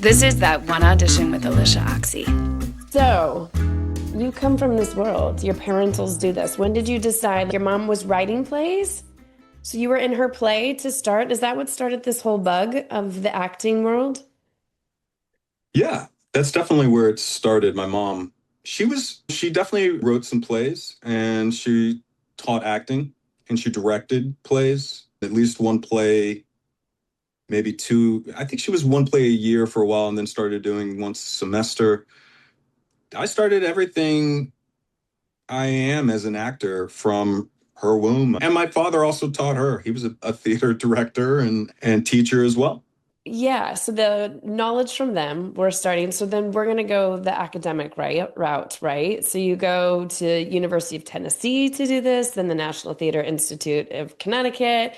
This is That One Audition with Alyshia Ochse. So, you come from this world. Your parentals do this. When did you decide your mom was writing plays? So you were in her play to start? Is that what started this whole bug of the acting world? Yeah, that's definitely where it started. My mom, she definitely wrote some plays and she taught acting and she directed plays, at least one play, maybe two. I think she was one play a year for a while and then started doing once a semester. I started everything I am as an actor from her womb. And my father also taught her. He was a theater director and teacher as well. Yeah, so the knowledge from them, we're starting. So then we're going to go the academic route, right? So you go to University of Tennessee to do this, then the National Theater Institute of Connecticut.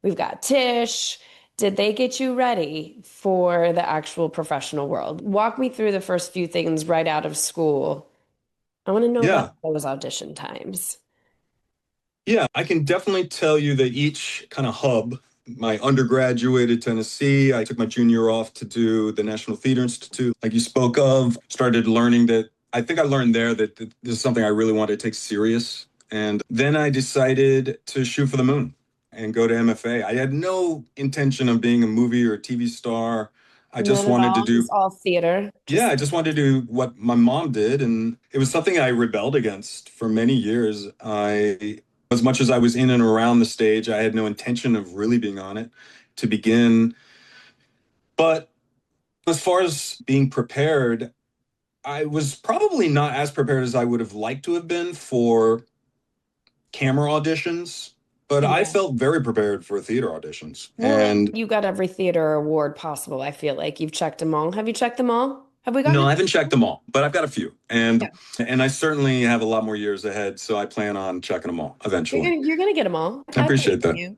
We've got Tisch. Did they get you ready for the actual professional world? Walk me through the first few things right out of school. I want to know about Yeah. those audition times. Yeah, I can definitely tell you that each kind of hub, my undergraduate at Tennessee, I took my junior off to do the National Theater Institute, like you spoke of, started learning that I think I learned there that this is something I really wanted to take serious. And then I decided to shoot for the moon and go to MFA. I had no intention of being a movie or a TV star. I just None at wanted to all. do It's all theater. yeah, I just wanted to do what my mom did, and it was something I rebelled against for many years. As much as I was in and around the stage, I had no intention of really being on it to begin. But as far as being prepared, I was probably not as prepared as I would have liked to have been for camera auditions, but I Yeah. felt very prepared for theater auditions. Well, And you got every theater award possible, I feel like. You've checked them all. Have you checked them all? Have we gotten no, I it? haven't checked them all, but I've got a few. Yeah. And I certainly have a lot more years ahead, so I plan on checking them all eventually. You're gonna get them all. I I appreciate believe in that. you.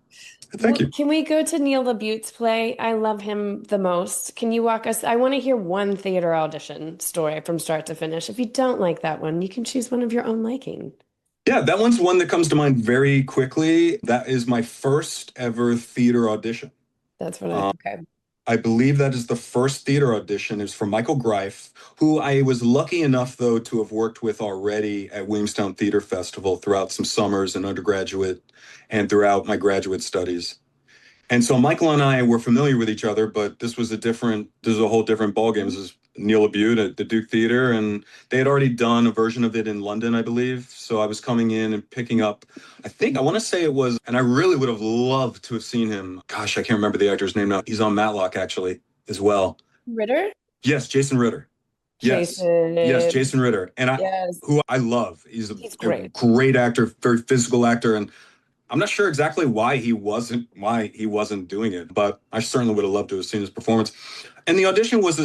Thank you. Can we go to Neil LaBute's play? I love him the most. Can you walk us? I want to hear one theater audition story from start to finish. If you don't like that one, you can choose one of your own liking. Yeah, that one's one that comes to mind very quickly. That is my first ever theater audition. That's what Um, okay. I believe that is the first theater audition. It was from Michael Greif, who I was lucky enough, though, to have worked with already at Williamstown Theater Festival throughout some summers and undergraduate and throughout my graduate studies. And so Michael and I were familiar with each other, but this is a whole different ballgame. This is Neil LaBute at the Duke Theater, and they had already done a version of it in London, I believe. So I was coming in and picking up, I want to say it was, and I really would have loved to have seen him. Gosh, I can't remember the actor's name now. He's on Matlock, actually, as well. Ritter? Yes, Jason Ritter. Yes. Yes, Jason. Jason Ritter. Yes. Who I love. He's He's a great. great actor, very physical actor. And I'm not sure exactly why he wasn't doing it, but I certainly would have loved to have seen his performance. And the audition was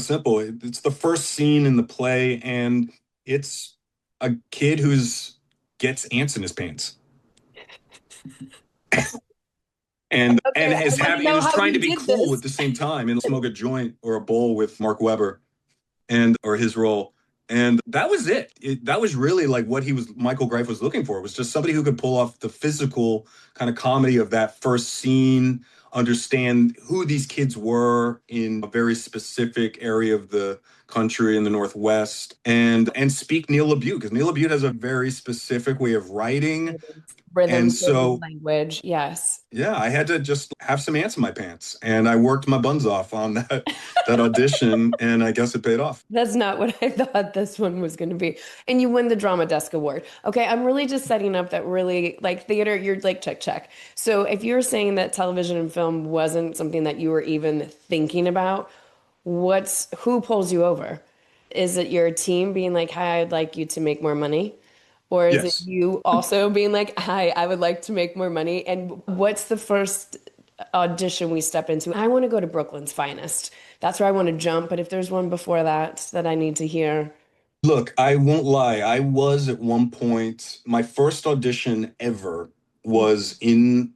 simple. It's the first scene in the play, and it's a kid who's gets ants in his pants and Okay, I want to know is how trying you to be did cool this. at the same time and smoke a joint or a bowl with Mark Webber and or his role. And that was it. That was really like what Michael Greif was looking for. It was just somebody who could pull off the physical kind of comedy of that first scene, understand who these kids were in a very specific area of the country in the Northwest, and speak Neil LaBute, because Neil LaBute has a very specific way of writing. Rhythm, And certain so language. Yes. yeah, I had to just have some ants in my pants, and I worked my buns off on that audition, and I guess it paid off. That's not what I thought this one was going to be. And you win the Drama Desk Award. Okay, I'm really just setting up that really like theater, you're like, check, check. So if you're saying that television and film wasn't something that you were even thinking about, who pulls you over? Is it your team being like, hi, I'd like you to make more money? Or is it Yes. you also being like, hi, I would like to make more money? And what's the first audition we step into? I want to go to Brooklyn's Finest. That's where I want to jump. But if there's one before that that I need to hear, Look, I won't lie. I was at one point, my first audition ever was in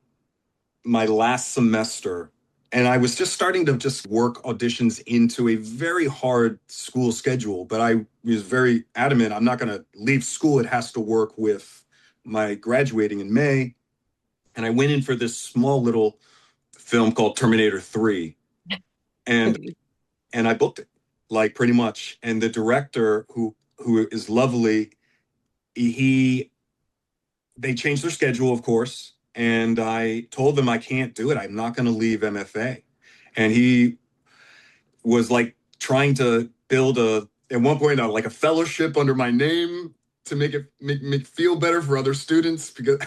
my last semester. And I was just starting to just work auditions into a very hard school schedule. But I was very adamant, I'm not going to leave school. It has to work with my graduating in May. And I went in for this small little film called Terminator 3. And and I booked it, like pretty much. And the director, who is lovely, he they changed their schedule, of course, and I told them I can't do it. I'm not going to leave MFA. And he was like trying to build at one point like a fellowship under my name to make it make feel better for other students because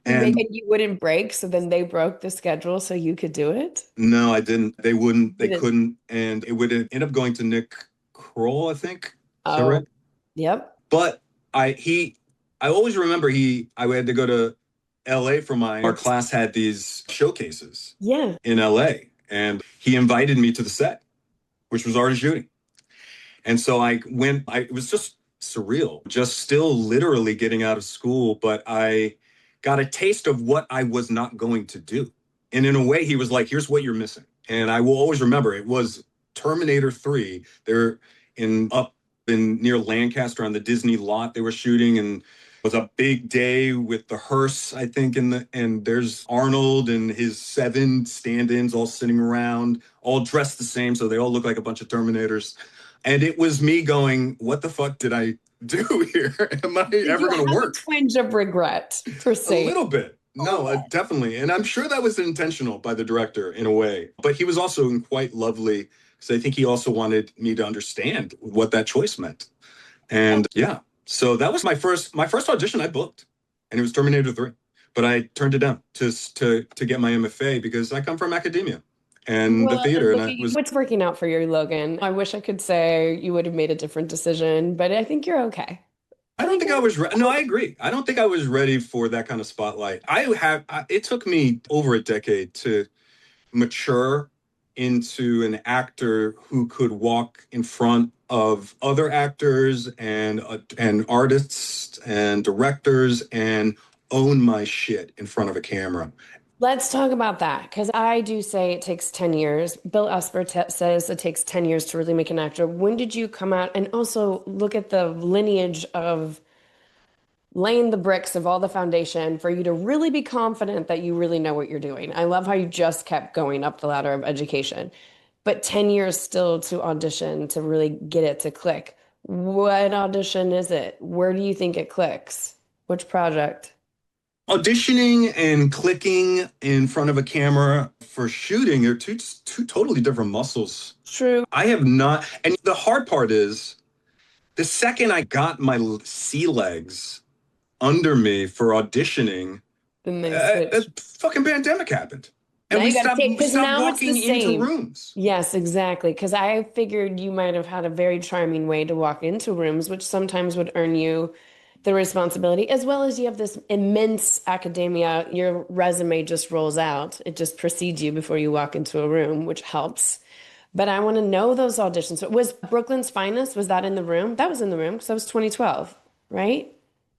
Make and it you wouldn't break, so then they broke the schedule so you could do it? no, I didn't. They wouldn't. They You didn't. couldn't, and it would end up going to Nick Kroll, I think. Is that Oh, right? yep. But I always remember I had to go to LA for our class had these showcases Yeah. in LA, and he invited me to the set, which was already shooting. And so I went, it was just surreal, just still literally getting out of school, but I got a taste of what I was not going to do. And in a way, he was like, here's what you're missing. And I will always remember it was Terminator 3. They're up in near Lancaster on the Disney lot they were shooting, and it was a big day with the hearse, I think, and there's Arnold and his 7 stand-ins all sitting around, all dressed the same, so they all look like a bunch of Terminators. And it was me going, what the fuck did I do here? Am I Did ever you going to have work? a twinge of regret, per A se? little bit. No, definitely. And I'm sure that was intentional by the director in a way. But he was also quite lovely because I think he also wanted me to understand what that choice meant. And yeah, so that was my first audition I booked, and it was Terminator 3. But I turned it down to get my MFA because I come from academia and the Well, theater, look and at it you. was. What's working out for you, Logan? I wish I could say you would have made a different decision, but I think you're okay. I don't think I was ready. No, I agree. I don't think I was ready for that kind of spotlight. It took me over a decade to mature into an actor who could walk in front of other actors and artists and directors and own my shit in front of a camera. Let's talk about that because I do say it takes 10 years. Bill Esper says it takes 10 years to really make an actor. When did you come out? And also look at the lineage of laying the bricks of all the foundation for you to really be confident that you really know what you're doing. I love how you just kept going up the ladder of education, but 10 years still to audition to really get it to click. What audition is it? Where do you think it clicks? Which project? Auditioning and clicking in front of a camera for shooting are two totally different muscles. True. I have not, and the hard part is the second I got my sea legs under me for auditioning, Then they switch. a fucking pandemic happened, and Now you got to take, we because stopped now it's the walking into same. rooms. Yes, exactly. Because I figured you might have had a very charming way to walk into rooms, which sometimes would earn you the responsibility, as well as you have this immense academia. Your resume just rolls out. It just precedes you before you walk into a room, which helps. But I want to know those auditions. So was Brooklyn's Finest, was that in the room? That was in the room because that was 2012, right?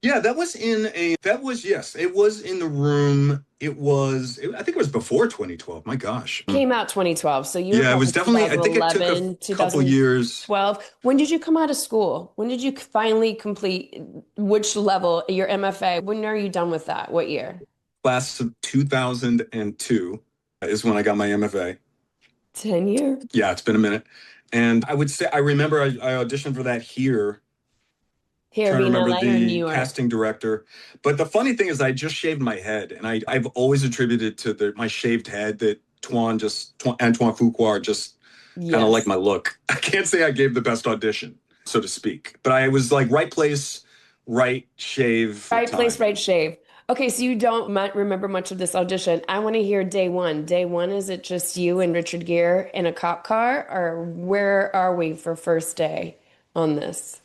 Yeah, yes, it was in the room. I think it was before 2012. My gosh. Came out 2012. So you were Yeah, it was probably definitely, I think it took 2011, a couple years. 2012. When did you come out of school? When did you finally complete which level, your MFA? When are you done with that? What year? Class of 2002 is when I got my MFA. 10 year. Yeah, it's been a minute. And I would say, I remember I auditioned for that here. Here, Trying to being remember LA or New the York? casting director. But the funny thing is I just shaved my head, and I've always attributed to my shaved head that Antoine Fuqua just kind of Yes. like my look. I can't say I gave the best audition, so to speak, but I was like right place, right shave. Right time. place, right shave. Okay, so you don't remember much of this audition. I want to hear day one. Day one, is it just you and Richard Gere in a cop car, or where are we for first day on this?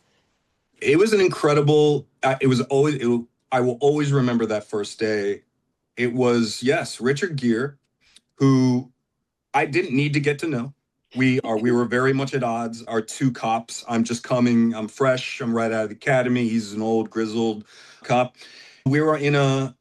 It was an incredible, I will always remember that first day. It was, yes, Richard Gere, who I didn't need to get to know. We were very much at odds. Our two cops, I'm fresh, I'm right out of the academy. He's an old grizzled cop. We were in a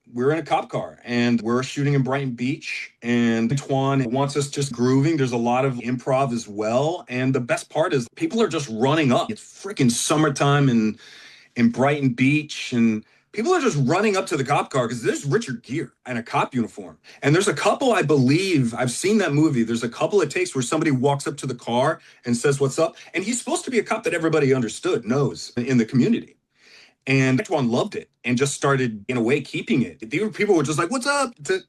cop car, and we're shooting in Brighton Beach, and Antoine wants us just grooving. There's a lot of improv as well. And the best part is people are just running up. It's freaking summertime in Brighton Beach, and people are just running up to the cop car because there's Richard Gere in a cop uniform. And there's a couple, I believe, I've seen that movie. There's a couple of takes where somebody walks up to the car and says, "What's up?" And he's supposed to be a cop that everybody knows in the community. And everyone loved it and just started, in a way, keeping it. People were just like, "What's up?" to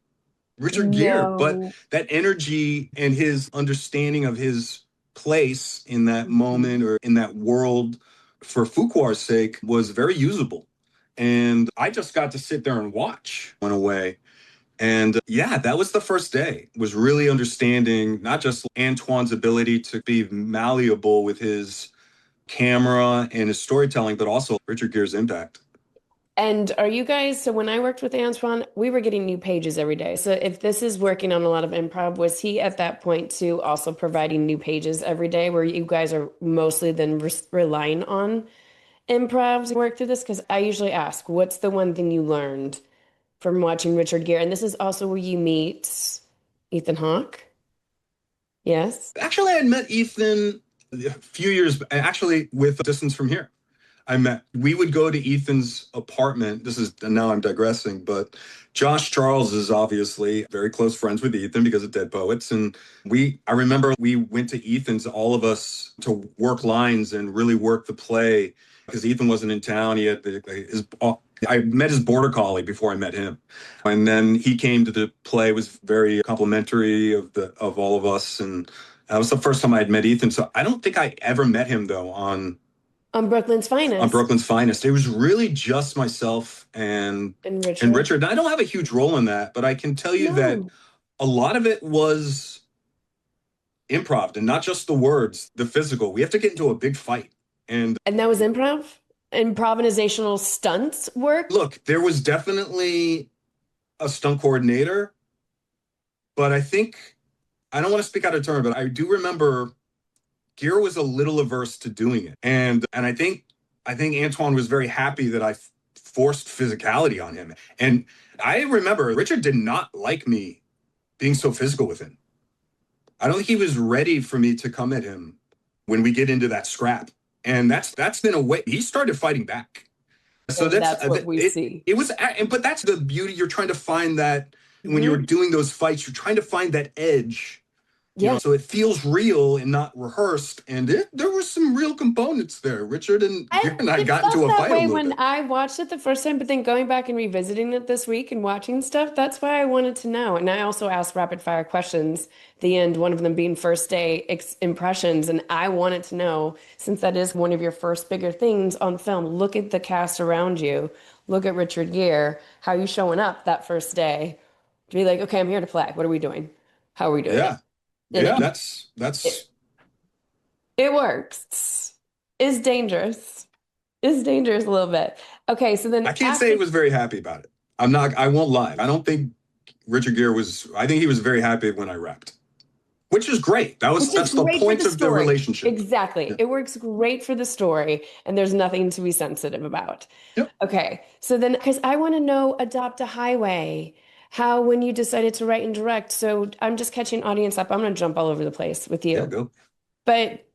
Richard Gere. But No. that energy and his understanding of his place in that moment or in that world for Fuqua's sake was very usable. And I just got to sit there and watch in a way. And yeah, that was the first day, was really understanding not just Antoine's ability to be malleable with his camera and his storytelling, but also Richard Gere's impact. And are you guys, so when I worked with Antoine, we were getting new pages every day. So if this is working on a lot of improv, was he at that point too also providing new pages every day where you guys are mostly then relying on improv to work through this? Because I usually ask, what's the one thing you learned from watching Richard Gere? And this is also where you meet Ethan Hawke. Yes. Actually, I had met Ethan a few years, actually, with Distance from Here. We would go to Ethan's apartment. Now I'm digressing, but Josh Charles is obviously very close friends with Ethan because of Dead Poets. And I remember we went to Ethan's, all of us, to work lines and really work the play because Ethan wasn't in town. I met his border collie before I met him. And then he came to the play, was very complimentary of all of us. And that was the first time I had met Ethan. So I don't think I ever met him, though, on Brooklyn's Finest. Brooklyn's Finest. It was really just myself and Richard. And I don't have a huge role in that, but I can tell you that a lot of it was improv, and not just the words, the physical. We have to get into a big fight. And that was improv? Improvisational stunts work? Look, there was definitely a stunt coordinator, but I don't want to speak out of turn, but I do remember Gere was a little averse to doing it. And I think Antoine was very happy that I forced physicality on him. And I remember Richard did not like me being so physical with him. I don't think he was ready for me to come at him when we get into that scrap. And that's been a way he started fighting back. So that's what we see. It was, but that's the beauty. You're trying to find that when you're doing those fights, you're trying to find that edge. So it feels real and not rehearsed. And there were some real components there. Richard and I got into a fight a little when bit. I watched it the first time, but then going back and revisiting it this week and watching stuff, that's why I wanted to know. And I also asked rapid fire questions at the end, one of them being first day impressions. And I wanted to know, since that is one of your first bigger things on film, look at the cast around you. Look at Richard Gere. How are you showing up that first day? To be like, okay, I'm here to play. What are we doing? How are we doing it? Yeah, that's it works. It's dangerous. It's dangerous a little bit. Okay, so then I can't say he was very happy about it. I won't lie. I don't think Richard Gere I think he was very happy when I rapped. Which is great. That's the point of the relationship. Exactly. Yeah. It works great for the story, and there's nothing to be sensitive about. Yep. Okay. So then, because I want to know Adopt a Highway, how when you decided to write and direct. So I'm just catching audience up. I'm going to jump all over the place with you. Yeah, go. But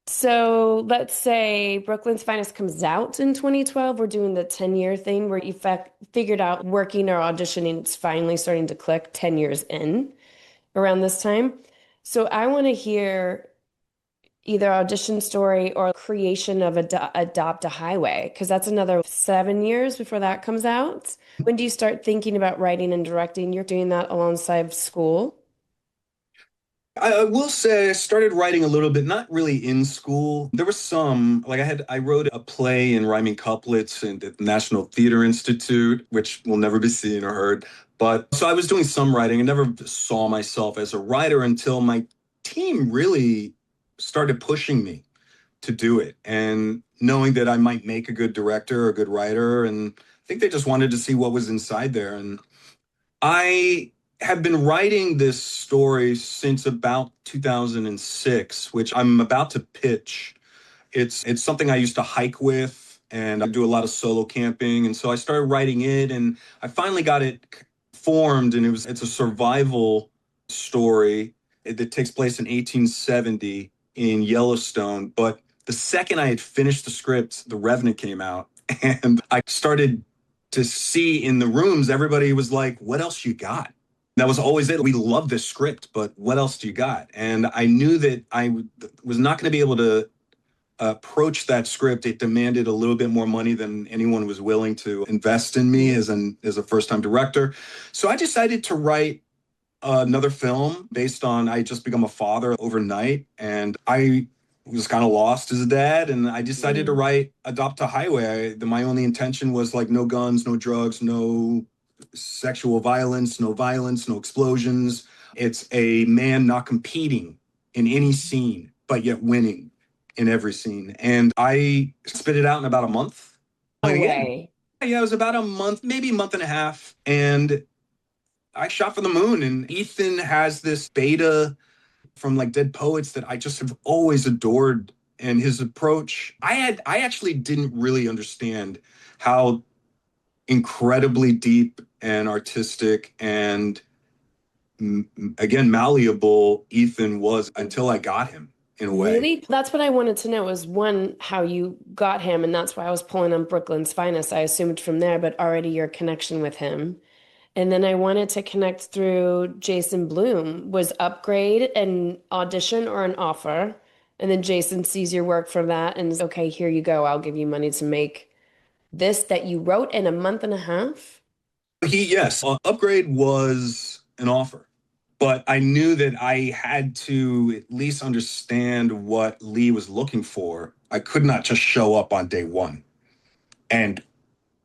so let's say Brooklyn's Finest comes out in 2012. We're doing the 10-year thing where you figured out working or auditioning. It's finally starting to click 10 years in around this time. So I want to hear either audition story or creation of Adopt a Highway, because that's another 7 years before that comes out. When do you start thinking about writing and directing? You're doing that alongside school? I will say I started writing a little bit, not really in school. There was some, like I wrote a play in rhyming couplets at the National Theater Institute, which will never be seen or heard. But so I was doing some writing. I never saw myself as a writer until my team really started pushing me to do it and knowing that I might make a good director or a good writer. And I think they just wanted to see what was inside there. And I have been writing this story since about 2006, which I'm about to pitch. It's something I used to hike with, and I do a lot of solo camping. And so I started writing it, and I finally got it formed, and it's a survival story that takes place in 1870 in Yellowstone. But the second I had finished the script, The Revenant came out, and I started to see in the rooms, everybody was like, what else you got? That was always it. We love this script, but what else do you got? And I knew that was not going to be able to approach that script. It demanded a little bit more money than anyone was willing to invest in me as a first-time director. So I decided to write another film based on, I just become a father overnight, and I was kind of lost as a dad, and I decided to write Adopt a Highway. My only intention was like no guns, no drugs, no sexual violence, no explosions. It's a man not competing in any scene, but yet winning in every scene. And I spit it out in about a month. No way. Yeah, it was about a month, maybe a month and a half. And I shot for the moon. And Ethan has this beta from like Dead Poets that I just have always adored. And his approach, I actually didn't really understand how incredibly deep and artistic and again malleable Ethan was until I got him in a way. Really? That's what I wanted to know was one, how you got him, and that's why I was pulling on Brooklyn's Finest. I assumed from there, but already your connection with him. And then I wanted to connect through Jason Blum. Was Upgrade an audition or an offer? And then Jason sees your work from that and is, okay, here you go. I'll give you money to make this that you wrote in a month and a half? Yes, Upgrade was an offer, but I knew that I had to at least understand what Lee was looking for. I could not just show up on day one and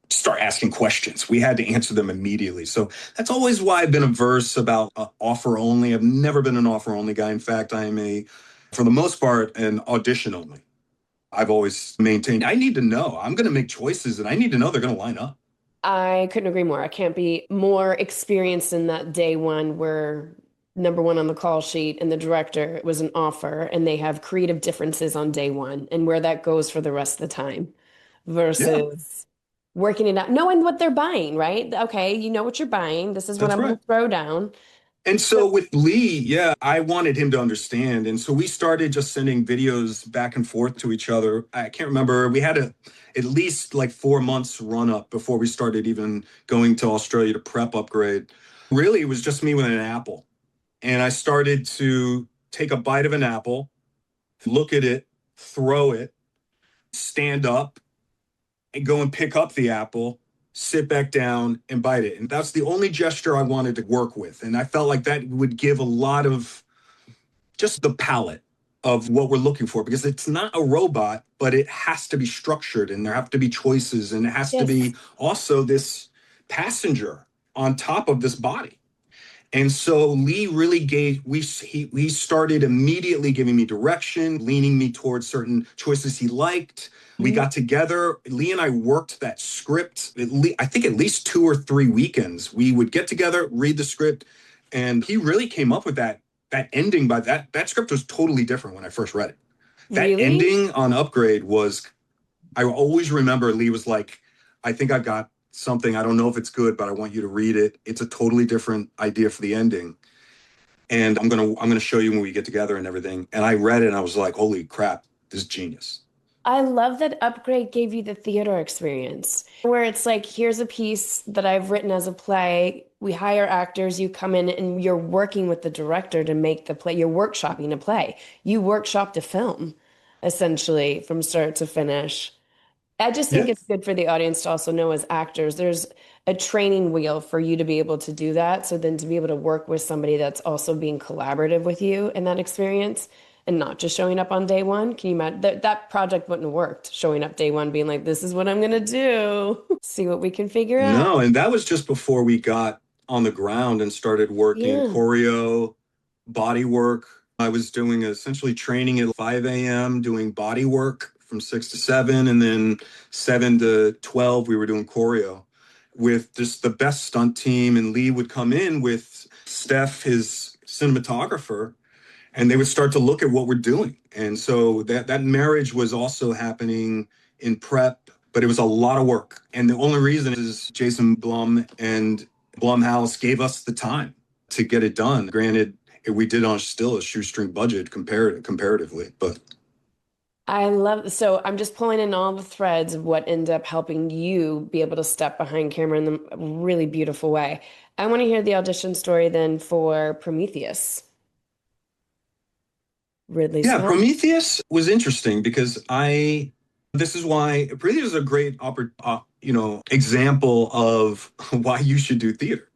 start asking questions. We had to answer them immediately. So that's always why I've been averse about offer only. I've never been an offer only guy. In fact, I am for the most part, an audition only. I've always maintained I need to know. I'm going to make choices and I need to know they're going to line up. I couldn't agree more. I can't be more experienced in that day one where number one on the call sheet and the director was an offer and they have creative differences on day one and where that goes for the rest of the time Yeah, versus working it out, knowing what they're buying, right? Okay, you know what you're buying. This is what that's I'm going right. to throw down. And so with Lee, yeah, I wanted him to understand. And so we started just sending videos back and forth to each other. I can't remember. We had at least like 4 months run up before we started even going to Australia to prep Upgrade. Really, it was just me with an apple. And I started to take a bite of an apple, look at it, throw it, stand up, and go and pick up the apple, sit back down and bite it. And that's the only gesture I wanted to work with. And I felt like that would give a lot of just the palette of what we're looking for, because it's not a robot, but it has to be structured and there have to be choices and it has to Yes. be also this passenger on top of this body. And so Lee really he started immediately giving me direction, leaning me towards certain choices he liked. We got together. Lee and I worked that script. I think at least 2 or 3 weekends. We would get together, read the script, and he really came up with that ending. By that script was totally different when I first read it. That Really? ending on Upgrade was, I always remember Lee was like, I think I've got something. I don't know if it's good, but I want you to read it. It's a totally different idea for the ending. And I'm gonna show you when we get together and everything. And I read it and I was like, holy crap, this is genius. I love that Upgrade gave you the theater experience where it's like, here's a piece that I've written as a play. We hire actors, you come in and you're working with the director to make the play. You're workshopping a play. You workshopped a film essentially from start to finish. I just think Yeah. it's good for the audience to also know as actors, there's a training wheel for you to be able to do that. So then to be able to work with somebody that's also being collaborative with you in that experience and not just showing up on day one. Can you imagine that project wouldn't have worked showing up day one, being like, this is what I'm gonna do. See what we can figure out. No, and that was just before we got on the ground and started working Yeah. choreo, body work. I was doing essentially training at 5 a.m., doing body work from 6 to 7, and then 7 to 12, we were doing choreo with just the best stunt team. And Lee would come in with Steph, his cinematographer, and they would start to look at what we're doing. And so that marriage was also happening in prep, but it was a lot of work. And the only reason is Jason Blum and Blumhouse gave us the time to get it done. Granted, we did on still a shoestring budget comparatively, but I love, so I'm just pulling in all the threads of what ended up helping you be able to step behind camera in a really beautiful way. I want to hear the audition story then for Prometheus, Ridley Yeah, Scott. Prometheus was interesting because this is why Prometheus is a great, example of why you should do theater.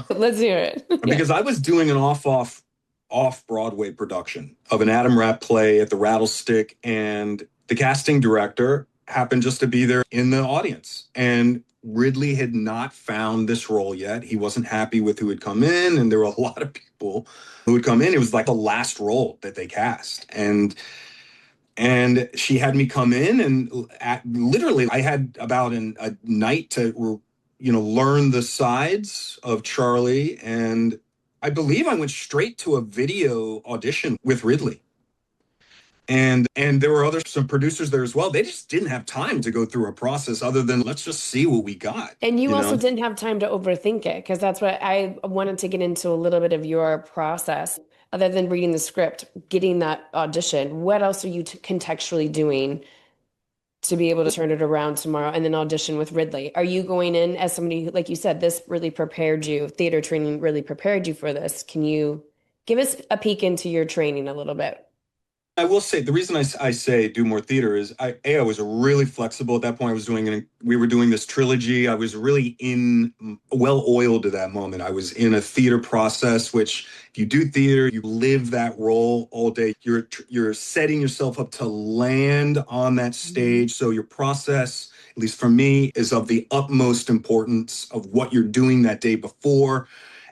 Let's hear it. Yeah. Because I was doing an off-Broadway production of an Adam Rapp play at the Rattlestick, and the casting director happened just to be there in the audience. And Ridley had not found this role yet. He wasn't happy with who had come in, and there were a lot of people who had come in. It was like the last role that they cast. And she had me come in, and literally I had about a night to learn the sides of Charlie. And I believe I went straight to a video audition with Ridley. And there were some producers there as well. They just didn't have time to go through a process other than let's just see what we got. And you also didn't have time to overthink it, because that's what I wanted to get into a little bit of your process. Other than reading the script, getting that audition, what else are you contextually doing to be able to turn it around tomorrow and then audition with Ridley? Are you going in as somebody who, like you said, this really prepared you, theater training really prepared you for this? Can you give us a peek into your training a little bit? I will say the reason I say do more theater is I was really flexible at that point. We were doing this trilogy. I was really well oiled to that moment. I was in a theater process, which if you do theater, you live that role all day. You're setting yourself up to land on that stage. So your process, at least for me, is of the utmost importance of what you're doing that day before.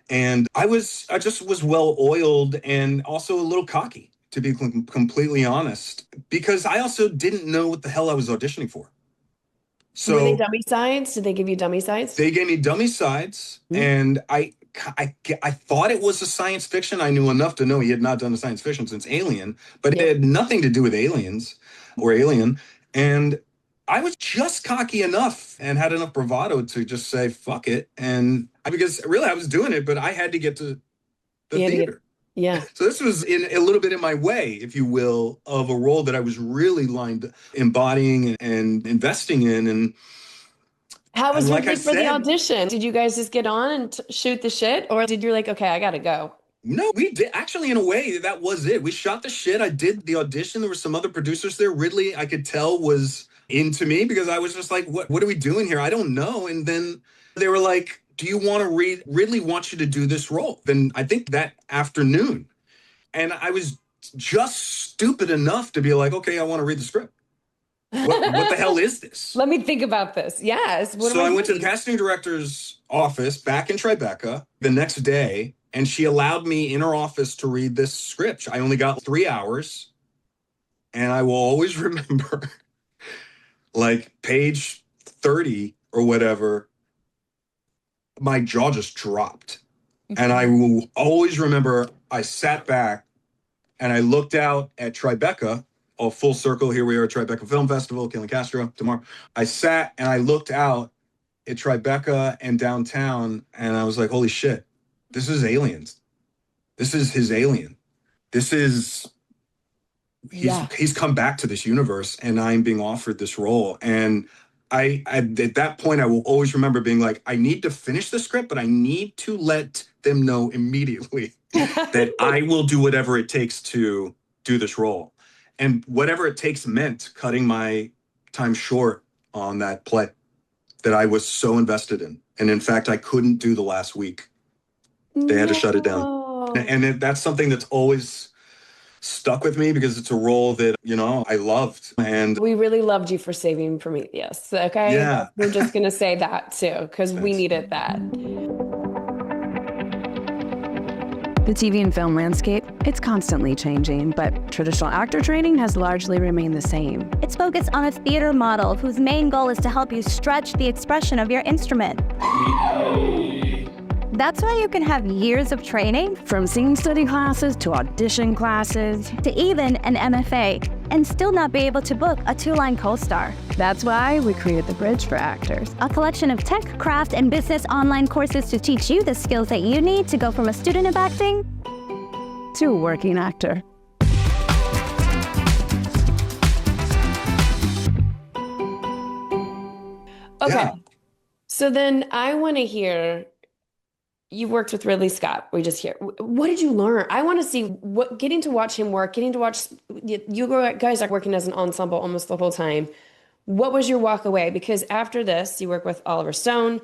And I just was well oiled and also a little cocky, to be completely honest, because I also didn't know what the hell I was auditioning for. So were they dummy sides? Did they give you dummy sides? They gave me dummy sides, and I thought it was a science fiction. I knew enough to know he had not done a science fiction since Alien, but it had nothing to do with aliens or Alien. And I was just cocky enough and had enough bravado to just say, fuck it. And because really I was doing it, but I had to get to the theater. Yeah. So this was a little bit in my way, if you will, of a role that I was really embodying and investing in. And how was it for the audition? Did you guys just get on and shoot the shit, or did you like, okay, I gotta go? No, we did. Actually, in a way, that was it. We shot the shit. I did the audition. There were some other producers there. Ridley, I could tell, was into me because I was just like, what are we doing here? I don't know. And then they were like, do you want to read? Ridley wants you to do this role. Then I think that afternoon. And I was just stupid enough to be like, okay, I want to read the script. What the hell is this? Let me think about this. Yes. So I went to the casting director's office back in Tribeca the next day, and she allowed me in her office to read this script. I only got 3 hours. And I will always remember, like, page 30 or whatever, my jaw just dropped. And I will always remember I sat back and I looked out at Tribeca, full circle. Here we are at Tribeca Film Festival, Killing Castro tomorrow. I sat and I looked out at Tribeca and downtown, and I was like, holy shit, this is aliens. This is his alien. This is, he's come back to this universe, and I'm being offered this role. And I at that point, I will always remember being like, I need to finish the script, but I need to let them know immediately that I will do whatever it takes to do this role. And whatever it takes meant cutting my time short on that play that I was so invested in. And in fact, I couldn't do the last week. They had to shut it down. And that's something that's always stuck with me because it's a role that, I loved. And we really loved you for saving Prometheus. Okay. Yeah. We're just going to say that too, because we needed that. The TV and film landscape, it's constantly changing, but traditional actor training has largely remained the same. It's focused on a theater model whose main goal is to help you stretch the expression of your instrument. That's why you can have years of training, From scene study classes to audition classes, to even an MFA, and still not be able to book a 2-line co-star. That's why we created The Bridge for Actors. A collection of tech, craft, and business online courses to teach you the skills that you need to go from a student of acting to a working actor. Okay. So then I want to hear, you worked with Ridley Scott. We just hear. What did you learn? I want to see what getting to watch him work, getting to watch guys are working as an ensemble almost the whole time. What was your walk away? Because after this, you work with Oliver Stone,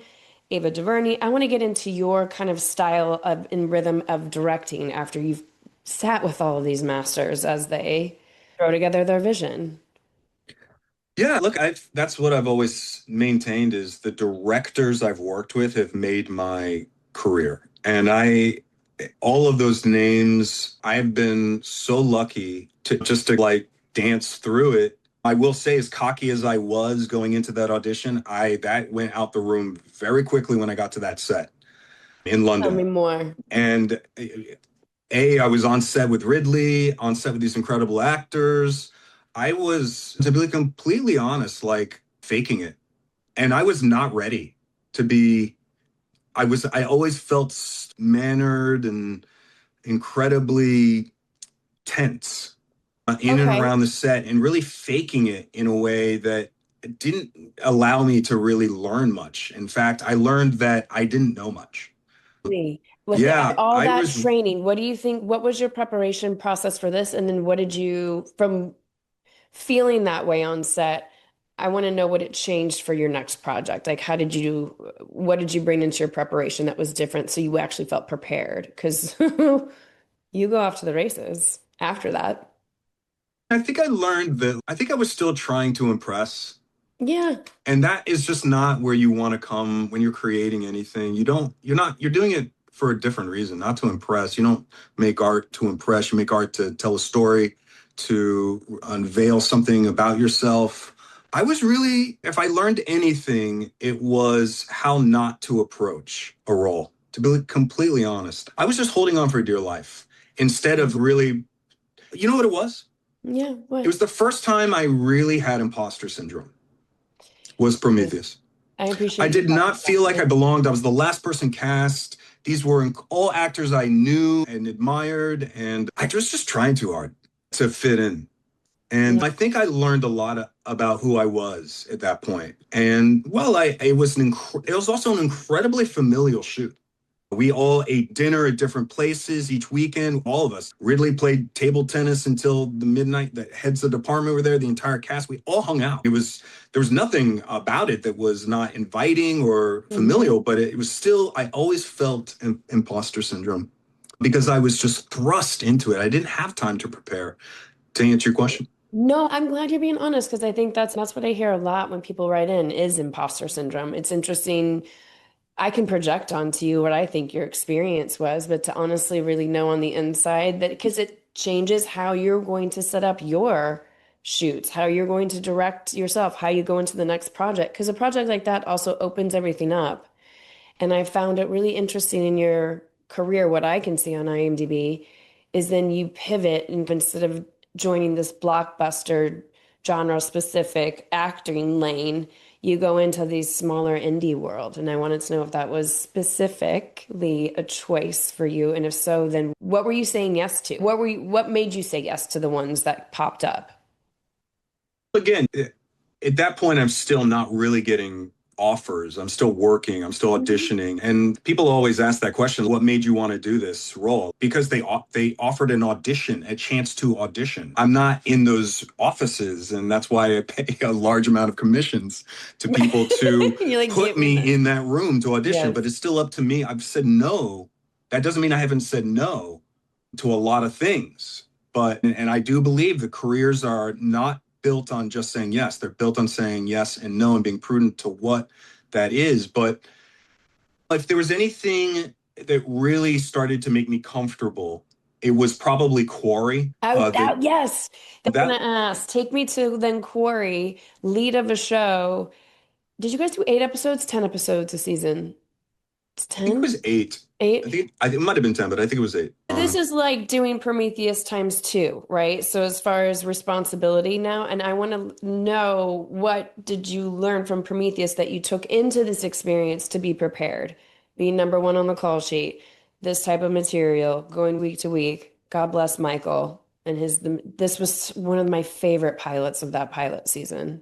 Ava DuVernay. I want to get into your kind of style of and rhythm of directing after you've sat with all of these masters as they throw together their vision. Yeah, look, that's what I've always maintained is the directors I've worked with have made my career. And all of those names, I've been so lucky to just to like dance through it. I will say, as cocky as I was going into that audition, that went out the room very quickly when I got to that set in Tell me London. more. And I was on set with Ridley, on set with these incredible actors. I was, to be completely honest, like faking it. And I was not ready to be, I always felt mannered and incredibly tense in and Okay. around the set and really faking it in a way that didn't allow me to really learn much. In fact, I learned that I didn't know much. With Yeah, all I that was training, what do you think? What was your preparation process for this? And then what did you, from feeling that way on set, I want to know what it changed for your next project. Like, what did you bring into your preparation that was different so you actually felt prepared? Because you go off to the races after that. I think I learned that I think I was still trying to impress. Yeah. And that is just not where you want to come when you're creating anything. You're doing it for a different reason, not to impress. You don't make art to impress. You make art to tell a story, to unveil something about yourself. If I learned anything, it was how not to approach a role. To be completely honest, I was just holding on for dear life instead of really, you know what it was? Yeah. It What? was the first time I really had imposter syndrome was Prometheus. I I appreciate you did talking not feel like I about belonged. I was the last person cast. These were all actors I knew and admired, and I was just trying too hard to fit in. it. And Yeah. I think I learned a lot about who I was at that point. And well, it was also an incredibly familial shoot. We all ate dinner at different places each weekend, all of us. Ridley played table tennis until the midnight. The heads of the department were there, the entire cast. We all hung out. There was nothing about it that was not inviting or familial, but it was still, I always felt imposter syndrome because I was just thrust into it. I didn't have time to prepare. To answer your question. No, I'm glad you're being honest because I think that's what I hear a lot when people write in is imposter syndrome. It's interesting. I can project onto you what I think your experience was, but to honestly really know on the inside that because it changes how you're going to set up your shoots, how you're going to direct yourself, how you go into the next project. Because a project like that also opens everything up. And I found it really interesting in your career, what I can see on IMDb is then you pivot and instead of joining this blockbuster genre specific acting lane, you go into these smaller indie world. And I wanted to know if that was specifically a choice for you. And if so, then what were you saying yes to? What made you say yes to the ones that popped up? Again, at that point, I'm still not really getting offers. I'm still working. I'm still auditioning. And people always ask that question, what made you want to do this role? Because they offered an audition, a chance to audition. I'm not in those offices. And that's why I pay a large amount of commissions to people to You're like, put get me me there. in that room to audition. Yes. But it's still up to me. I've said no. That doesn't mean I haven't said no to a lot of things. And I do believe the careers are not built on just saying yes. They're built on saying yes and no and being prudent to what that is. But if there was anything that really started to make me comfortable, it was probably Quarry. Yes, I'm That gonna ask. Take me to then Quarry, lead of a show. Did you guys do 8 episodes, 10 episodes a season? It's I think it 10? was 8. Eight? I think it might have been 10, but I think it was 8. This is like doing Prometheus times two, right? So as far as responsibility now, and I want to know what did you learn from Prometheus that you took into this experience to be prepared? Being number one on the call sheet, this type of material, going week to week. God bless Michael and this was one of my favorite pilots of that pilot season.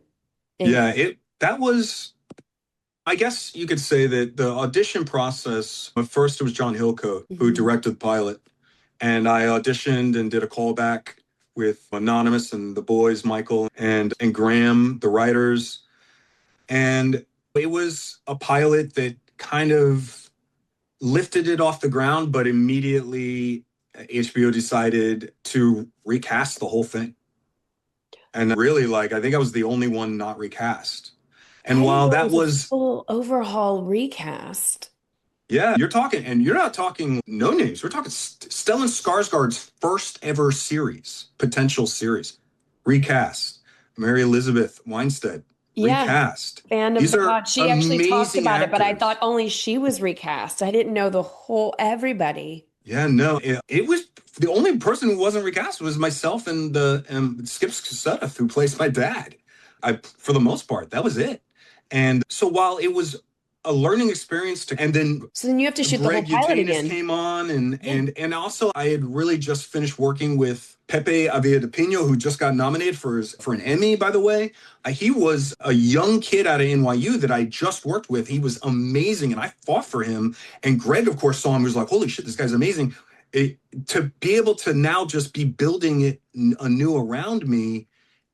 Yeah, Incredible. that was I guess you could say that the audition process, at first it was John Hillcoat who Mhm. directed the pilot. And I auditioned and did a callback with Anonymous and the boys, Michael and Graham, the writers. And it was a pilot that kind of lifted it off the ground, but immediately HBO decided to recast the whole thing. And really, like, I think I was the only one not recast. I And didn't while know it that was a was, full overhaul recast. yeah, you're talking, and you're not talking no names. We're talking Stellan Skarsgård's first ever series, potential series, recast. Mary Elizabeth Winstead, Yeah, recast. fan of These the are pod. She actually talked amazing about it, but I thought actors. only she was recast. I didn't know the whole everybody. Yeah, no, it was the only person who wasn't recast was myself and the Skip Sudduth, who plays my dad. For the most part, that was it. And so while it was a learning experience and then So then you have to shoot the whole Greg pilot Utanis again. came on, Yeah. and also I had really just finished working with Pepe Avia-de-Pino, who just got nominated for an Emmy, by the way. He was a young kid out of NYU that I just worked with. He was amazing, and I fought for him. And Greg, of course, saw him. Was like, "Holy shit, this guy's amazing!" To be able to now just be building it anew around me,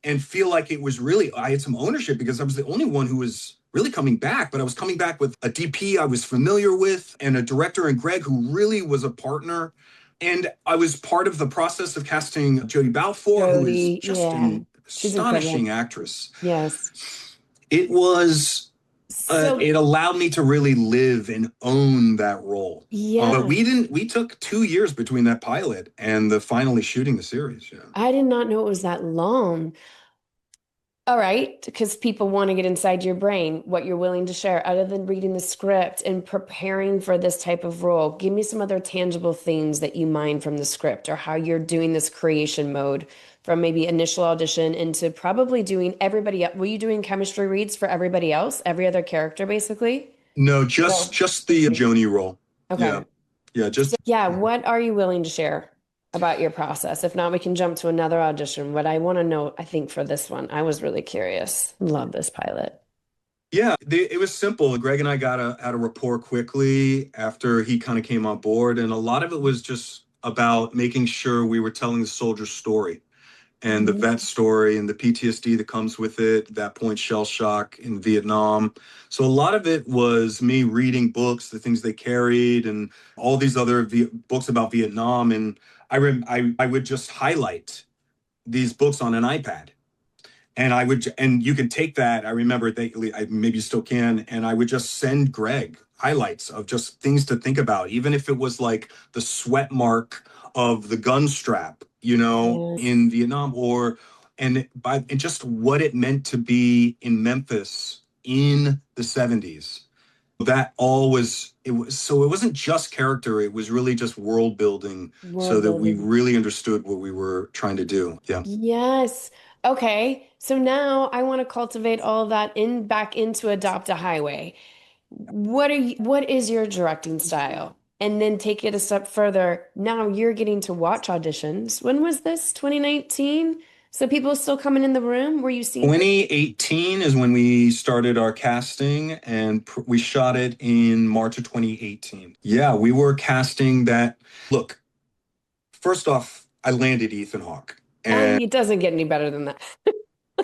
and feel like it was really I had some ownership because I was the only one who was really coming back, but I was coming back with a DP I was familiar with and a director and Greg who really was a partner. And I was part of the process of casting Jodie Balfour, who is Jodie, just yeah, an she's astonishing incredible. actress. Yes. It was So it allowed me to really live and own that role. But yeah, we took 2 years between that pilot and the finally shooting the series. Yeah. I did not know it was that long. All right, because people want to get inside your brain, what you're willing to share, other than reading the script and preparing for this type of role. Give me some other tangible things that you mine from the script or how you're doing this creation mode from maybe initial audition into probably doing everybody else. Were you doing chemistry reads for everybody else, every other character, basically? No, No. just the Joni role. Yeah. Okay. Yeah, So, just yeah, what are you willing to share about your process? If not, we can jump to another audition. What I want to know, I think, for this one, I was really curious. Love this pilot. yeah, it was simple. Greg and I had a rapport quickly after he kind of came on board, and a lot of it was just about making sure we were telling the soldier's story and the Mhm. vet story and the PTSD that comes with it, that point shell shock in Vietnam. So a lot of it was me reading books, the things they carried, and all these other books about Vietnam. And I would just highlight these books on an iPad. And and you can take that. I remember maybe you still can. And I would just send Greg highlights of just things to think about, even if it was like the sweat mark of the gun strap, Yes. in Vietnam, and just what it meant to be in Memphis in the 70s. That all was it was so it wasn't just character, it was really just world building so World that we building. really understood what we were trying to do. Yeah. Yes. Okay. So now I want to cultivate all of that in back into Adopt a Highway. What is your directing style? And then take it a step further. Now you're getting to watch auditions. When was this? 2019? So people still coming in the room? Were you seeing people? 2018 is when we started our casting, and we shot it in March of 2018. Yeah, we were casting that. Look, first off, I landed Ethan Hawke, and It doesn't get any better than that. I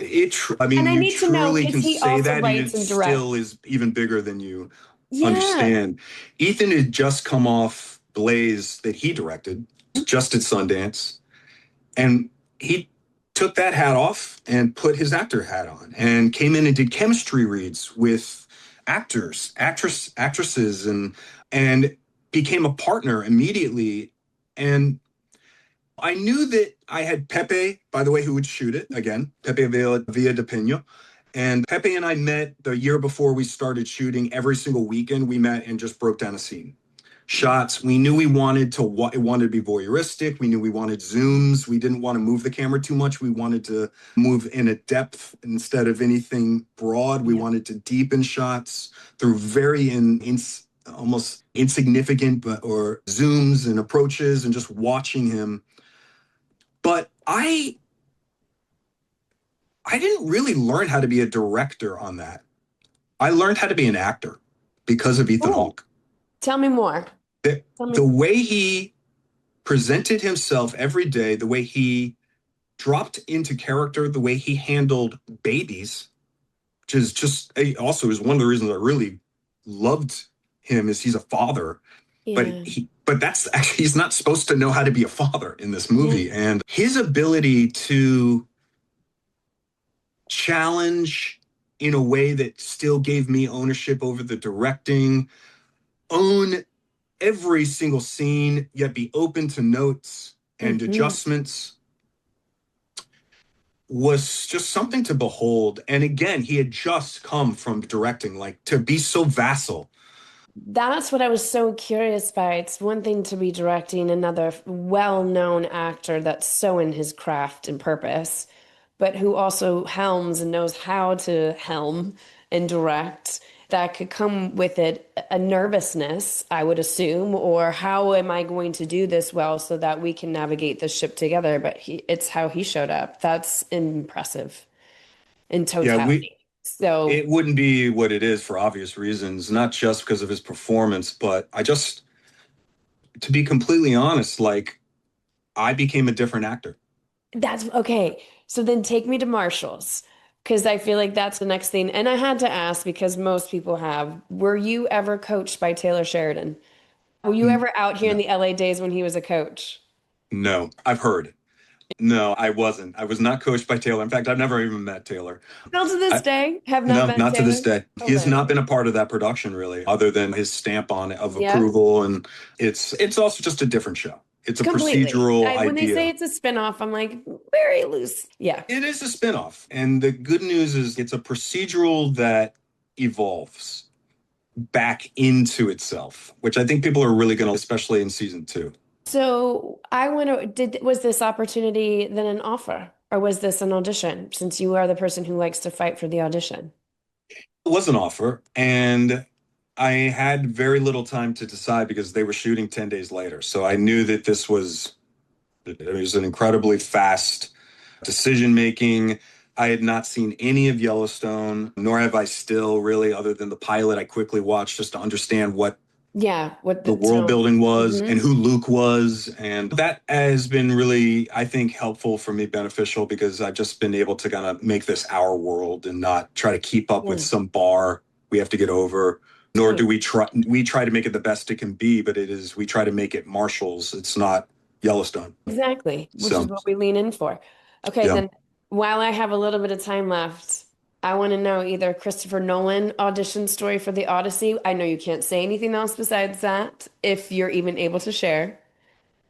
mean, And I you need to know truly because can he say also that, and writes it and directs. still is even bigger than you Yeah. understand. Ethan had just come off Blaze that he directed, just at Sundance, and he took that hat off and put his actor hat on and came in and did chemistry reads with actresses, and became a partner immediately. And I knew that I had Pepe, by the way, who would shoot it again, Pepe Villa de Pino. And Pepe and I met the year before we started shooting. Every single weekend we met and just broke down a scene. Shots. We knew we it wanted to be voyeuristic. We knew we wanted zooms. We didn't want to move the camera too much. We wanted to move in a depth instead of anything broad. We Yeah. wanted to deepen shots through very almost insignificant or zooms and approaches and just watching him. But I didn't really learn how to be a director on that. I learned how to be an actor because of Ethan Oh, Hawke. tell me more. The, Tell me. the way he presented himself every day, the way he dropped into character, the way he handled babies, which is just also is one of the reasons I really loved him is he's a father, Yeah. but that's actually he's not supposed to know how to be a father in this Yeah. movie, and his ability to challenge in a way that still gave me ownership over the directing, own every single scene, yet be open to notes and Mhm. adjustments was just something to behold. And again, he had just come from directing, like to be so vassal. That's what I was so curious by. It's one thing to be directing another well-known actor that's so in his craft and purpose, but who also helms and knows how to helm and direct. That could come with it a nervousness, I would assume, or how am I going to do this well so that we can navigate this ship together? But it's how he showed up. That's impressive in Yeah, totality. So it wouldn't be what it is for obvious reasons, not just because of his performance, but to be completely honest, like I became a different actor. that's okay. So then take me to Marshals, because I feel like that's the next thing. And I had to ask because most people have. Were you ever coached by Taylor Sheridan? Were you ever out here in No, the LA days when he was a coach? no, I've heard. No, I wasn't. I was not coached by Taylor. In fact, I've never even met Taylor. Still to this I, day, have not no, met not to this Taylor. day. He has not Hilarious. been a part of that production really, other than his stamp on it of Yeah, approval. And it's also just a different show. It's a completely. procedural When they say idea. it's a spinoff, I'm like, very loose. Yeah, It is a spinoff. And the good news is it's a procedural that evolves back into itself, which I think people are really going to, especially in season two. so I want to, was this opportunity then an offer or was this an audition since you are the person who likes to fight for the audition? It was an offer, and I had very little time to decide because they were shooting 10 days later. So I knew that it was an incredibly fast decision making. I had not seen any of Yellowstone, nor have I still really, other than the pilot I quickly watched just to understand what Yeah, what the the world tone. building was and Hmm. who Luke was. And that has been really, I think, helpful for me, beneficial because I've just been able to kind of make this our world and not try to keep up with Yeah, some bar we have to get over. Nor do right. we try to make it the best it can be, but we try to make it Marshals. It's not Yellowstone. Exactly, which is So what we lean in for. Okay, yeah. then while I have a little bit of time left, I want to know either Christopher Nolan audition story for the Odyssey. I know you can't say anything else besides that, if you're even able to share.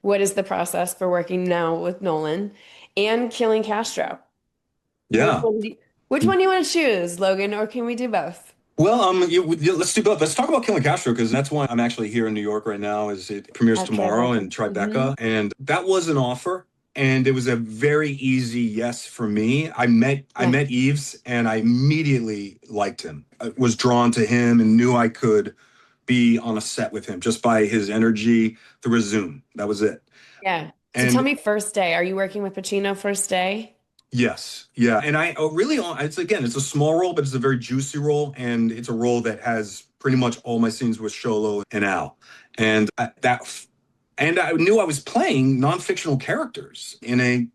What is the process for working now with Nolan and Killing Castro? Which Yeah. one which one do you want to choose, Logan, or can we do both? Well, let's do both. Let's talk about Killing Castro because that's why I'm actually here in New York right now. Is it premieres At tomorrow Tribeca. in Tribeca, and that was an offer, and it was a very easy yes for me. I Yeah. met Eves, and I immediately liked him. I was drawn to him, and knew I could be on a set with him just by his energy through a Zoom. That was it. Yeah. So tell And me first day. Are you working with Pacino first day? yes, yeah, and it's a small role, but it's a very juicy role, and it's a role that has pretty much all my scenes with Sholo and Al, and and I knew I was playing non-fictional characters in a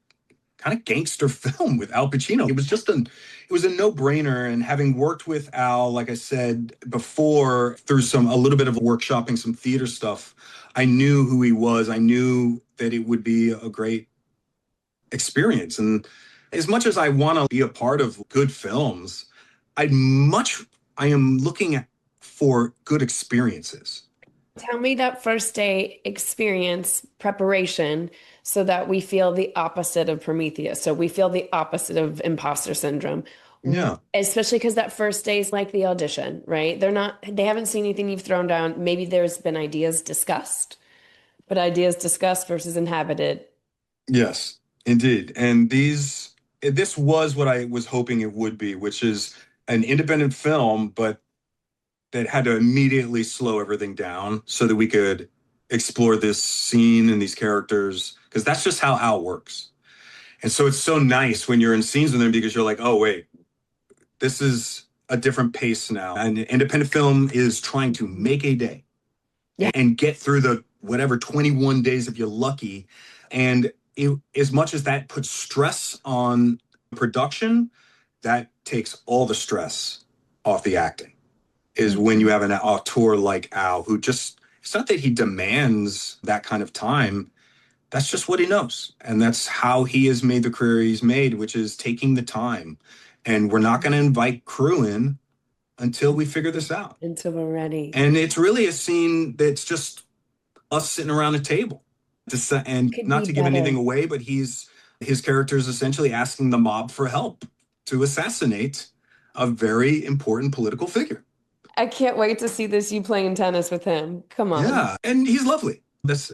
kind of gangster film with Al Pacino. It was a no-brainer, and having worked with Al, like I said before, through a little bit of workshopping, some theater stuff, I knew who he was. I knew that it would be a great experience. And as much as I want to be a part of good films, I'd much I am looking for good experiences. Tell me that first day experience preparation so that we feel the opposite of Prometheus. So we feel the opposite of imposter syndrome. Yeah. Especially because that first day is like the audition, right? They haven't seen anything you've thrown down. Maybe there's been ideas discussed, but ideas discussed versus inhabited. Yes, indeed. And this was what I was hoping it would be, which is an independent film, but that had to immediately slow everything down so that we could explore this scene and these characters, because that's just how Al works. And so it's so nice when you're in scenes with him because you're like, oh, wait, this is a different pace now. And independent film is trying to make a day Yeah. and get through the whatever 21 days if you're lucky. And as much as that puts stress on production, that takes all the stress off the acting. Is when you have an auteur like Al, who just, it's not that he demands that kind of time. That's just what he knows. And that's how he has made the career he's made, which is taking the time. And we're not going to invite crew in until we figure this out. Until we're ready. And it's really a scene that's just us sitting around a table. And not to give anything away, but his character is essentially asking the mob for help to assassinate a very important political figure. I can't wait to see this, you playing tennis with him. Come on. Yeah, and he's lovely.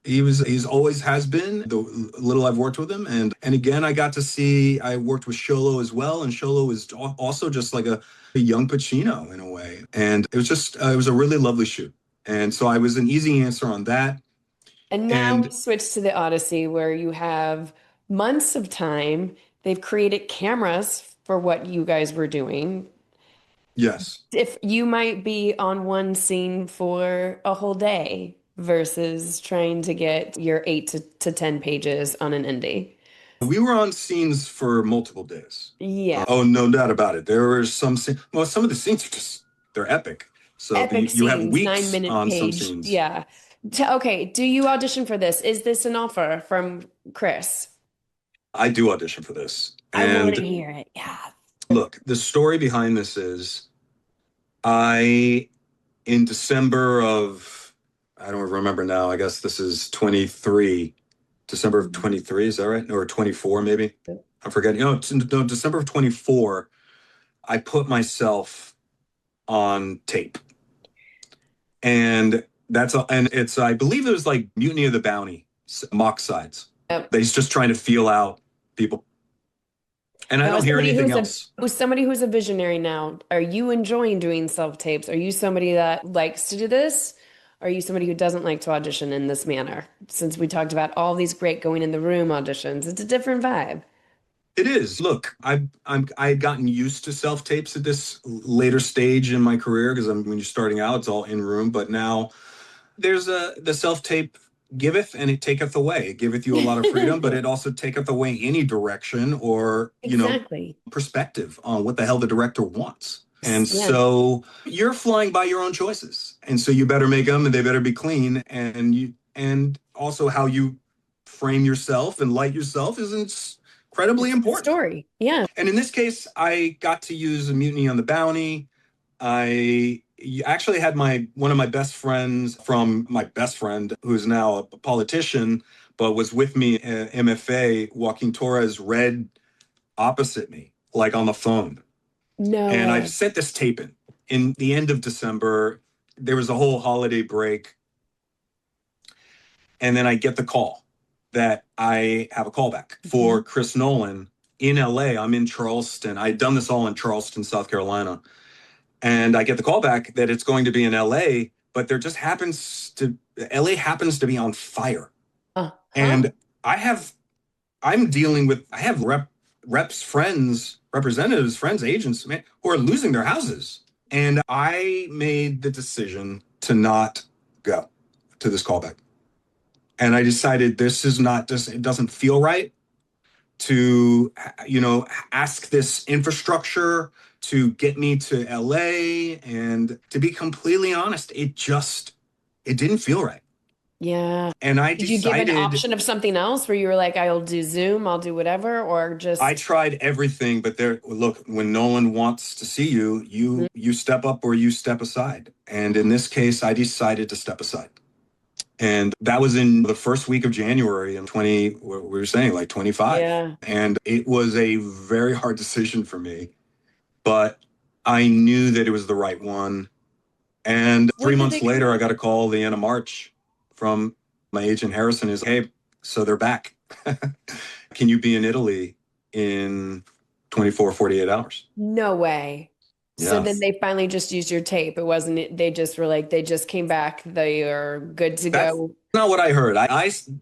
He's always has been, the little I've worked with him. And again, I worked with Sholo as well. And Sholo is also just like a young Pacino in a way. And it was a really lovely shoot. And so I was an easy answer on that. And now we switch to the Odyssey, where you have months of time. They've created cameras for what you guys were doing. Yes. If you might be on one scene for a whole day versus trying to get your 8 to 10 pages on an indie. We were on scenes for multiple days. Yeah. Oh, no doubt about it. There were some of the scenes are they're epic. So Epic you have scenes, weeks 9-minute on some page. scenes. Yeah. Okay. Do you audition for this? Is this an offer from Chris? I do audition for this. I want to hear it. Yeah. Look, the story behind this is in December of, I don't remember now, I guess this is December of 23, is that right? Or 24 maybe? I'm forgetting. No, December of 24, I put myself on tape. And I believe it was like Mutiny of the Bounty, mock sides. Yep. He's just trying to feel out people. And I don't hear anything else. Somebody who's a visionary now, are you enjoying doing self-tapes? Are you somebody that likes to do this? Are you somebody who doesn't like to audition in this manner? Since we talked about all these great going in the room auditions, it's a different vibe. It is. Look, I've gotten used to self-tapes at this later stage in my career, because when you're starting out, it's all in room. But now there's the self-tape giveth and it taketh away. It giveth you a lot of freedom, but it also taketh away any direction or, perspective on what the hell the director wants. And so you're flying by your own choices. And so you better make them and they better be clean. And also how you frame yourself and light yourself is incredibly important. Story. Yeah. And in this case, I got to use a Mutiny on the Bounty. I actually had one of my best friends who's now a politician, but was with me at MFA, Joaquin Torres, read opposite me, like on the phone. No. And I sent this tape in the end of December. There was a whole holiday break. And then I get the call that I have a callback for Chris Nolan in LA. I'm in Charleston. I'd done this all in Charleston, South Carolina. And I get the call back that it's going to be in LA, but LA happens to be on fire. And I have representatives, friends, agents, who are losing their houses. And I made the decision to not go to this callback. And I decided it doesn't feel right to, ask this infrastructure to get me to LA. And to be completely honest, it didn't feel right. Yeah. And Did you give an option of something else where you were like, I'll do Zoom, I'll do whatever, or just... I tried everything, but look, when Nolan wants to see you, you step up or you step aside. And in this case, I decided to step aside. And that was in the first week of January in we were saying like 25. Yeah. And it was a very hard decision for me, but I knew that it was the right one. And 3 months later, I got a call the end of March from my agent Harrison is, hey, so they're back. Can you be in Italy in 48 hours? No way. Yeah. So then they finally just used your tape. It wasn't, they just were like, they just came back. They are good to go. That's not what I heard.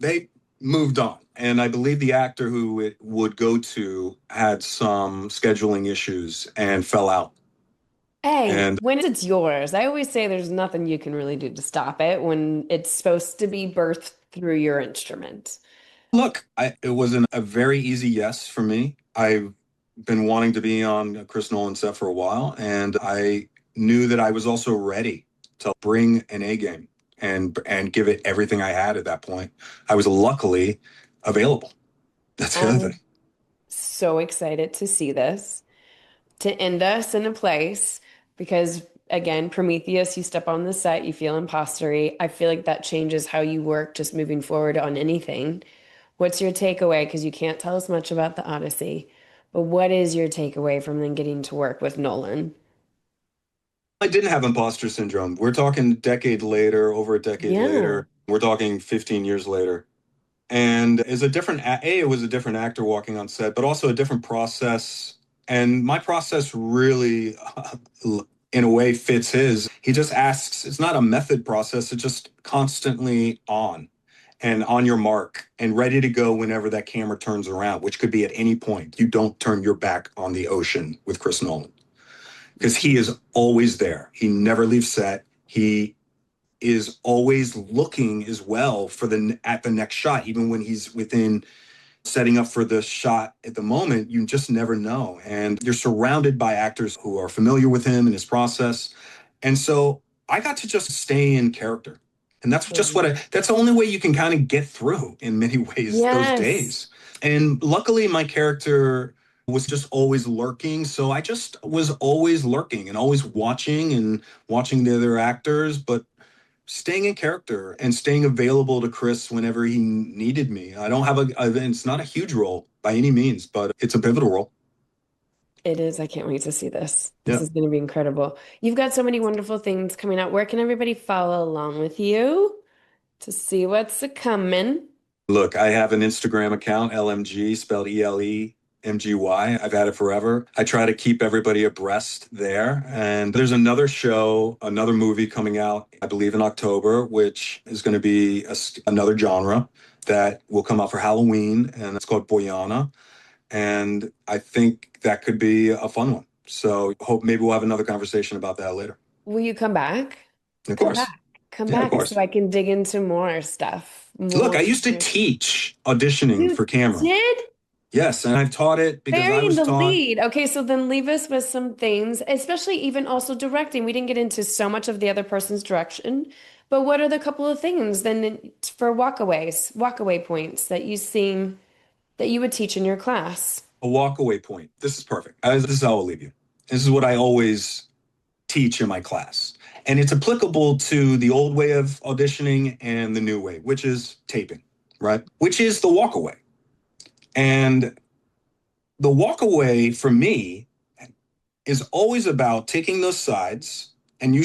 They moved on. And I believe the actor who it would go to had some scheduling issues and fell out. Hey, And when it's yours, I always say there's nothing you can really do to stop it when it's supposed to be birthed through your instrument. look, it wasn't a very easy yes for me. I've been wanting to be on Chris Nolan set for a while, and I knew that I was also ready to bring an A game and give it everything I had at that point. I was luckily available. That's the other I'm thing. so excited to see this, to end us in a place because again, Prometheus, you step on the set, you feel impostery. I feel like that changes how you work just moving forward on anything. What's your takeaway? Because you can't tell us much about the Odyssey, but what is your takeaway from then getting to work with Nolan? I didn't have imposter syndrome. We're talking a decade later, over a decade Yeah, later. We're talking 15 years later. And is a different it was a different actor walking on set, but also a different process. And my process really in a way fits his. He just asks, it's not a method process, it's just constantly on and on your mark and ready to go whenever that camera turns around, which could be at any point. You don't turn your back on the ocean with Chris Nolan because he is always there. He never leaves set. He is always looking as well for the next shot, even when he's within setting up for the shot at the moment. You just never know, and you're surrounded by actors who are familiar with him and his process. And so I got to just stay in character, and that's just that's the only way you can kind of get through in many ways those yes, days. And luckily my character was just always lurking, so I just was always lurking and always watching the other actors, but staying in character and staying available to Chris whenever he needed me. I don't have it's not a huge role by any means, but it's a pivotal role. it is. I can't wait to see this. This Yeah. is going to be incredible. You've got so many wonderful things coming out. Where can everybody follow along with you to see what's a coming? Look, I have an Instagram account, LMG, spelled ELEMGY. I've had it forever. I try to keep everybody abreast there. And there's another show, another movie coming out, I believe in October, which is going to be another genre that will come out for Halloween, and it's called Boyana. And I think that could be a fun one. So hope maybe we'll have another conversation about that later. Will you come back? Of Come back. course. Come Yeah, of back so course. I can dig into more stuff. Look, More. I used to teach auditioning You for camera. did? Yes, and I've taught it because I Burying was the taught. lead. Okay, so then leave us with some things, especially even also directing. We didn't get into so much of the other person's direction, but what are the couple of things then for walkaway points that you seem that you would teach in your class? A walkaway point. This is perfect. This is how I'll leave you. This is what I always teach in my class. And it's applicable to the old way of auditioning and the new way, which is taping, right? Which is the walkaway. And the walkaway for me is always about taking those sides, and they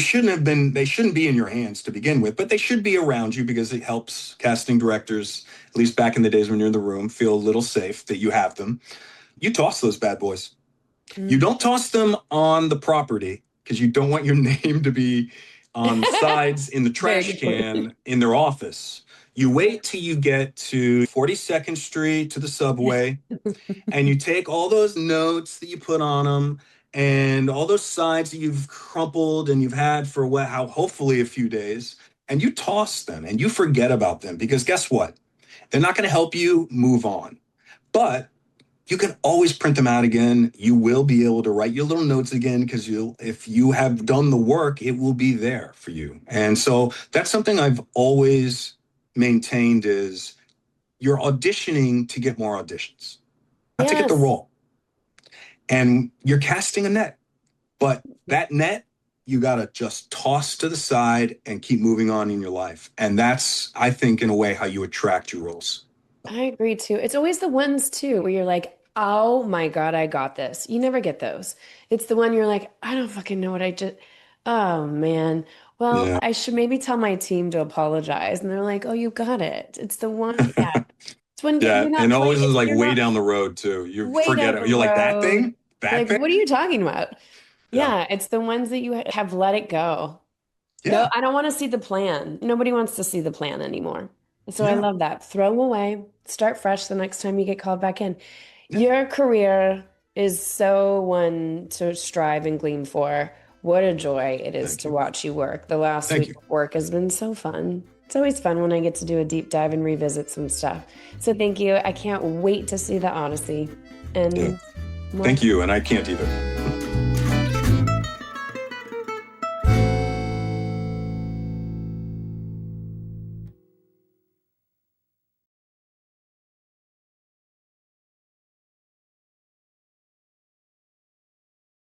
shouldn't be in your hands to begin with, but they should be around you because it helps casting directors, at least back in the days when you're in the room, feel a little safe that you have them. You toss those bad boys. You don't toss them on the property because you don't want your name to be on the sides in the Very trash good point. can in their office. You wait till you get to 42nd Street to the subway, and you take all those notes that you put on them and all those sides that you've crumpled and you've had for how hopefully a few days, and you toss them and you forget about them because guess what? They're not going to help you move on. But you can always print them out again. You will be able to write your little notes again because if you have done the work, it will be there for you. And so that's something I've always maintained is you're auditioning to get more auditions, not to get the Yes. role. And you're casting a net, but that net, you got to just toss to the side and keep moving on in your life. And that's, I think, in a way, how you attract your roles. I agree too. It's always the ones too where you're like, oh my God, I got this. You never get those. It's the one you're like, I don't fucking know what I just, oh man. Well, Yeah. I should maybe tell my team to apologize. And they're like, oh, you got it. It's the one. Yeah. It's when Yeah. you're not And always is playing, like you're way not down the road, too. You way forget down it. the You're like, that road. thing? That Like, thing? what are you talking about? Yeah. Yeah, it's the ones that you have let it go. No, Yeah. I don't want to see the plan. Nobody wants to see the plan anymore. So I Yeah. love that. Throw them away, start fresh the next time you get called back in. Yeah. Your career is so one to strive and glean for. what a joy it is to watch you work. The last week of work has been so fun. It's always fun when I get to do a deep dive and revisit some stuff. So thank you. I can't wait to see the Odyssey. And Thank you, and I can't either.